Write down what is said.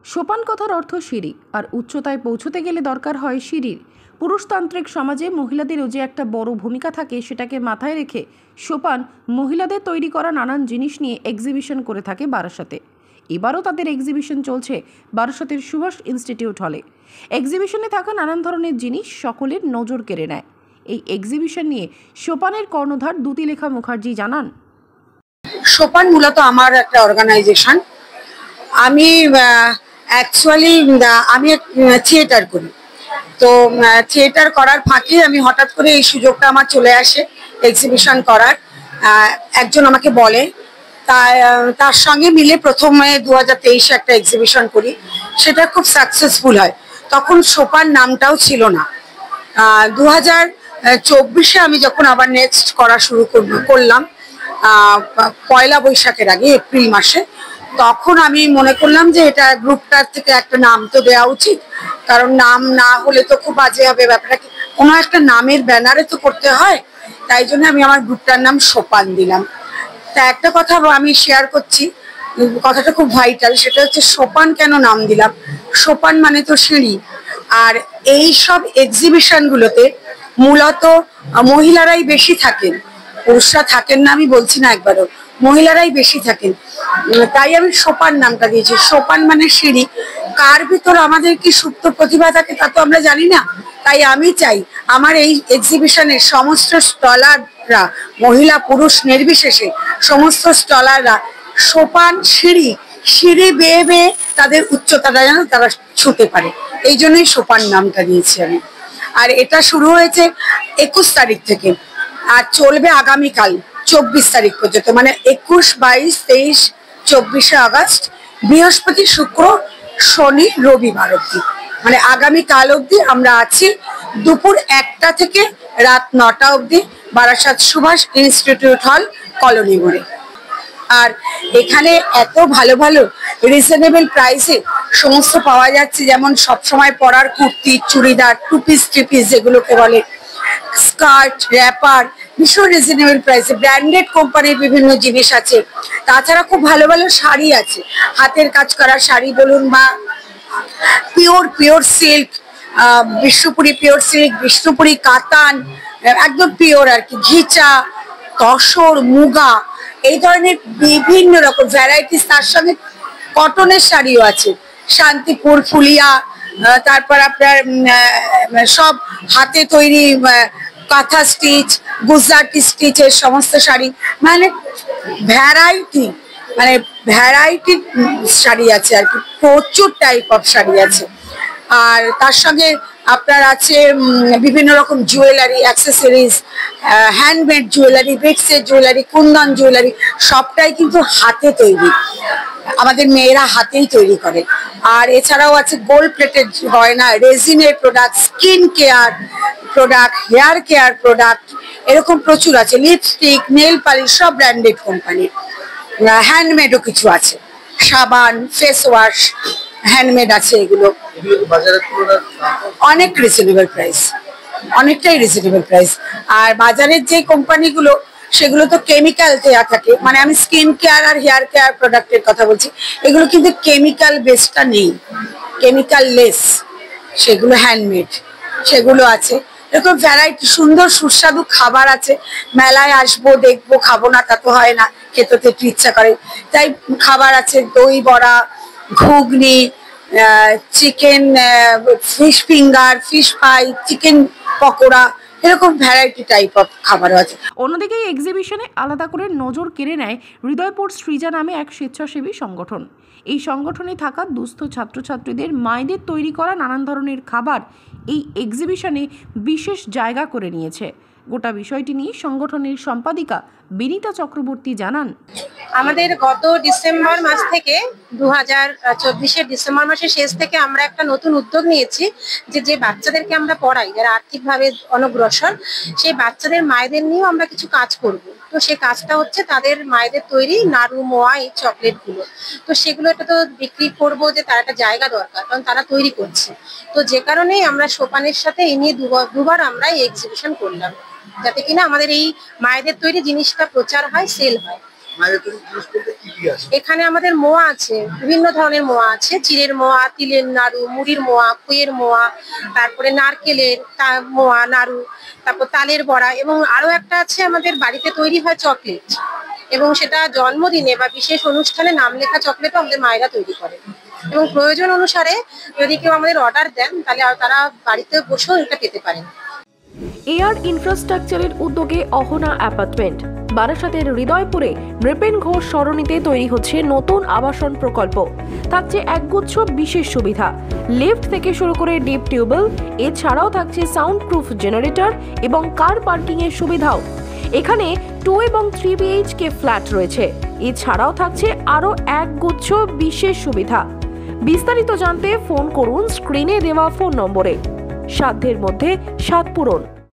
সোপান কথার অর্থ সিঁড়ি, আর উচ্চতায় পৌঁছতে গেলে দরকার হয় সিঁড়ির। পুরুষতান্ত্রিক সমাজে মহিলাদেরও যে একটা বড় ভূমিকা থাকে সেটাকে মাথায় রেখে সোপান মহিলাদের তৈরি করা নানান জিনিস নিয়ে এক্সিবিশন করে থাকে বারাসাতে। এবারও তাদের এক্সিবিশন চলছে বারাসাতের সুভাষ ইনস্টিটিউট হলে। এক্সিবিশনে থাকা নানান ধরনের জিনিস সকলের নজর কেড়ে নেয়। এই এক্সিবিশন নিয়ে সোপানের কর্ণধার দ্যুতিলেখা মুখার্জি জানান, সোপান মূলত আমার একটা অর্গানাইজেশন। আমি অ্যাকচুয়ালি আমি থিয়েটার করি। তো থিয়েটার করার ফাঁকে আমি হঠাৎ করে এই সুযোগটা আমার চলে আসে এক্সিবিশন করার। একজন আমাকে বলে, তার সঙ্গে মিলে প্রথমে 2023 একটা এক্সিবিশন করি, সেটা খুব সাকসেসফুল হয়। তখন সোপান নামটাও ছিল না। 2024-এ আমি যখন আবার নেক্সট করা শুরু করলাম, পয়লা বৈশাখের আগে এপ্রিল মাসে, তখন আমি মনে করলাম যে এটা গ্রুপটার থেকে একটা নাম তো দেওয়া উচিত, কারণ নাম না হলে তো খুব বাজে হবে ব্যাপারটা। কোনো একটা নামের ব্যানারে তো করতে হয়, তাই জন্য আমি আমার গ্রুপটার নাম সোপান দিলাম। তা একটা কথা আমি শেয়ার করছি, কথাটা খুব ভাইটাল, সেটা হচ্ছে সোপান কেন নাম দিলাম। সোপান মানে তো সিঁড়ি, আর এই সব এক্সিবিশনগুলোতে মূলত মহিলারাই বেশি থাকেন, পুরুষরা থাকেন না আমি বলছি না, একবারও মহিলারাই বেশি থাকেন। তাই আমি সোপান নামটা দিয়েছি। সোপান মানে সিঁড়ি। কার ভিতর আমাদের কি সুপ্ত প্রতিভা থাকে তা তো আমরা জানি না। তাই আমি চাই আমার এই এক্সিবিশনের সমস্ত স্টলাররা, মহিলা পুরুষ নির্বিশেষে সমস্ত স্টলাররা সোপান সিঁড়ি বেয়ে বেয়ে তাদের উচ্চতাটা যেন তারা ছুঁতে পারে, এই জন্যই সোপান নামটা দিয়েছি আমি। আর এটা শুরু হয়েছে 21 তারিখ থেকে আর চলবে আগামীকাল 24 তারিখ পর্যন্ত, মানে 21, 22, 23, 24শে আগস্ট, বৃহস্পতি, শুক্র, শনি, রবিবার অব্দি, মানে আগামীকাল অব্দি আমরা আছি। দুপুর 1টা থেকে রাত 9টা অব্দি বারাসাত সুভাষ ইনস্টিটিউট হল, কলোনি মোড়ে। আর এখানে এত ভালো ভালো রিজনেবল প্রাইসে সমস্ত পাওয়া যাচ্ছে, যেমন সবসময় পরার kurti, churidar, two piece, three piece যেগুলোকে বলে, স্কার্ট, র্যাপার, ভীষণ রিজনেবল প্রাইসে ব্র্যান্ডেড কোম্পানির বিভিন্ন জিনিস আছে। তাছাড়া খুব ভালো ভালো শাড়ি আছে, হাতের কাজ করা শাড়ি বলুন, বা pure silk, Bishnupuri pure silk, Bishnupuri কাতান, একদম পিওর আর কি, ঘিচা, তসর, মুগা, এই ধরনের বিভিন্ন রকম ভ্যারাইটিস। তার সঙ্গে কটনের শাড়িও আছে, শান্তিপুর, ফুলিয়া, তারপর আপনার সব হাতে তৈরি কাঁথা স্টিচ, গুজরাটি স্টিচের সমস্ত শাড়ি, মানে ভ্যারাইটি শাড়ি আছে আর কি, প্রচুর টাইপ অফ শাড়ি আছে। আর তার সঙ্গে আপনার আছে বিভিন্ন রকম জুয়েলারি, অ্যাক্সেসরিজ, হ্যান্ডমেড জুয়েলারি, বেক্সের জুয়েলারি, কুন্দন জুয়েলারি, সবটাই কিন্তু হাতে তৈরি, আমাদের মেয়েরা হাতেই তৈরি করে। আর এছাড়াও আছে গোল্ড প্লেটেড গয়না, রেজিনের product, skin care product, hair care product, এরকম প্রচুর আছে। লিপস্টিক, নেল পালিশ, সব ব্র্যান্ডেড কোম্পানির। হ্যান্ডমেডও কিছু আছে, সাবান, ফেস ওয়াশ, হ্যান্ডমেড আছে। এগুলো অনেক রিজনেবল প্রাইস, অনেকটাই রিজনেবল প্রাইস। আর বাজারের যে কোম্পানিগুলো, সেগুলো তো কেমিক্যাল দেওয়া থাকে, মানে আমি স্কিন কেয়ার আর হেয়ার কেয়ার প্রোডাক্টের কথা বলছি, এগুলো কিন্তু কেমিক্যাল বেসটা নেই, কেমিক্যাল লেস, সেগুলো হ্যান্ডমেড, সেগুলো আছে। এরকম ভ্যারাইটি সুন্দর সুস্বাদু খাবার আছে। মেলায় আসবো, দেখবো, খাবো না তা তো হয় না, খেতে তো একটু ইচ্ছা করে, তাই খাবার আছে, দই বড়া, ঘুগনি, chicken fish finger, fish fry, chicken pakora, এরকম ভ্যারাইটি টাইপ অফ খাবারও আছে। অন্যদিকে এই এক্সিবিশনে আলাদা করে নজর কেড়ে নেয় হৃদয়পুর সৃজা নামে এক স্বেচ্ছাসেবী সংগঠন। এই সংগঠনে থাকা দুস্থ ছাত্রছাত্রীদের মায়েদের তৈরি করা নানান ধরনের খাবার এই এক্সিবিশনে বিশেষ জায়গা করে নিয়েছে। গোটা বিষয়টি নিয়ে সংগঠনের সম্পাদিকা বিনীতা চক্রবর্তী জানান, আমাদের গত ডিসেম্বর মাস থেকে 2024-এর ডিসেম্বর মাসের শেষ থেকে আমরা একটা নতুন উদ্যোগ নিয়েছি, যে বাচ্চাদেরকে আমরা পড়াই, যারা আর্থিকভাবে অনগ্রসর, সেই বাচ্চাদের মায়েদের নিয়েও আমরা কিছু কাজ করব। তো সেই কাজটা হচ্ছে তাদের মায়েদের তৈরি নাড়ু, মোয়া, এই চকলেটগুলো। তো সেগুলো এটা তো বিক্রি করবো, যে তার একটা জায়গা দরকার, কারণ তারা তৈরি করছে। তো যে কারণেই আমরা সোপানের সাথে এই নিয়ে দুবার আমরা এই এক্সিবিশন করলাম, যাতে কিনা আমাদের এই মায়েদের তৈরি জিনিসটা প্রচার হয়, সেল হয়। এখানে আমাদের মোয়া আছে, বিভিন্ন ধরনের মোয়া আছে, চিড়ের মোয়া, তিলের নাড়ু, মুড়ির মোয়া, খইয়ের মোয়া, তারপরে নারকেলের মোয়া, নাড়ু, তারপর তালের বড়া, এবং আরো একটা আছে আমাদের বাড়িতে তৈরি হয় চকলেট, এবং সেটা জন্মদিনে বা বিশেষ অনুষ্ঠানে নাম লেখা চকলেটও আমাদের মায়েরা তৈরি করে। এবং প্রয়োজন অনুসারে যদি কেউ আমাদের অর্ডার দেন তাহলে তারা বাড়িতে বসেও এটা পেতে পারেন। এয়ার ইনফ্রাস্ট্রাকচারের উদ্যোগে অহনা অ্যাপার্টমেন্ট বারাসাতের হৃদয়পুরে নৃপেন ঘোষ সরণিতে তৈরি হচ্ছে নতুন আবাসন প্রকল্প। থাকছে একগুচ্ছ বিশেষ সুবিধা, লিফট থেকে শুরু করে ডিপ টিউবওয়েল, এছাড়াও থাকছে সাউন্ড প্রুফ জেনারেটর এবং কার পার্কিং এর সুবিধাও। এখানে 2 এবং 3 BHK ফ্ল্যাট রয়েছে, এছাড়াও থাকছে আরো একগুচ্ছ বিশেষ সুবিধা। বিস্তারিত জানতে ফোন করুন স্ক্রিনে দেওয়া ফোন নম্বরে। সাধ্যের মধ্যে স্বাদ পূরণ।